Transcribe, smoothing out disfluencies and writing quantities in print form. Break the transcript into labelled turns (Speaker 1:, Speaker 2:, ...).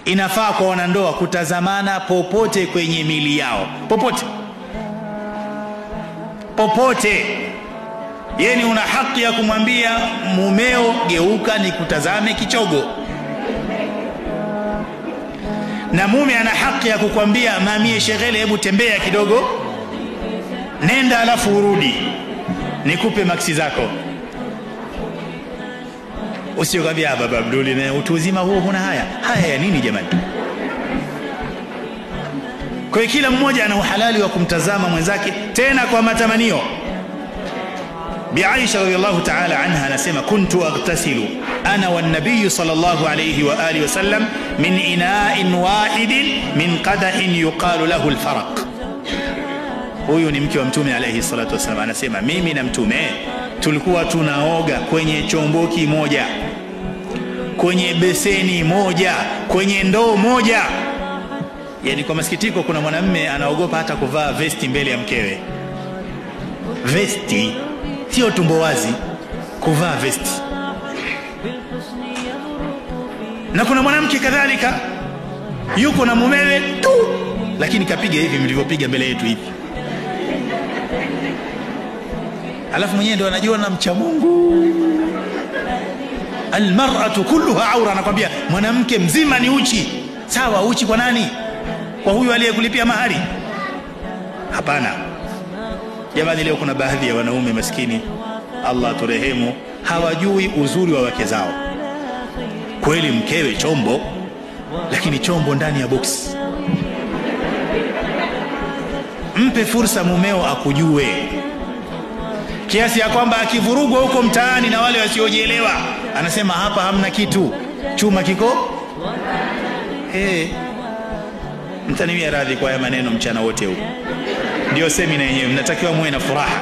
Speaker 1: inafaa kwa wanandoa kutazamana popote kwenye mili yao, popote. Yani una haki ya kumwambia mumeo geuka nikutazame kichogo, na mume ana haki ya kukwambia mamie shegele hebu tembea kidogo, nenda alafu urudi nikupe maksi zako. Usiyokwambia baba Abduli na utu uzima huo huna haya ya nini jamani? Kwa hiyo kila mmoja ana uhalali wa kumtazama mwenzake, tena kwa matamanio. Bi Aisha radhiyallahu ta'ala anha anasema kuntu aghtasilu ana wan nabiy sallallahu alayhi wa alihi wasallam min ina'in wahidin min qadahin yuqalu lahu al-faraq. Huyu ni mke wa mtume alayhi salatu wasallam, anasema mimi na mtume tulikuwa tunaoga kwenye chombo kimoja, kwenye beseni moja, kwenye ndoo moja. Yani kwa masikitiko kuna mwanamume anaogopa hata kuvaa vesti mbele ya mkewe. Vesti sio tumbo wazi, kuvaa vesti. Na kuna mwanamke kadhalika yuko na mumewe tu, lakini kapiga hivi mlivyopiga mbele yetu hivi, alafu mwenyewe ndo anajua na mcha Mungu. Almar'atu kulluha aura, anakuambia mwanamke mzima ni uchi. Sawa, uchi kwa nani? Kwa huyu aliyekulipia mahari? Hapana. Jamani, leo kuna baadhi ya wanaume maskini, Allah turehemu, hawajui uzuri wa wake zao. Kweli mkewe chombo, lakini chombo ndani ya box. Mpe fursa mumeo akujue, kiasi ya kwamba akivurugwa huko mtaani na wale wasiojielewa anasema hapa hamna kitu, chuma kiko. Mtaniwia radhi kwa haya maneno mchana wote huu. Ndio semina yenyewe, mnatakiwa muwe na furaha.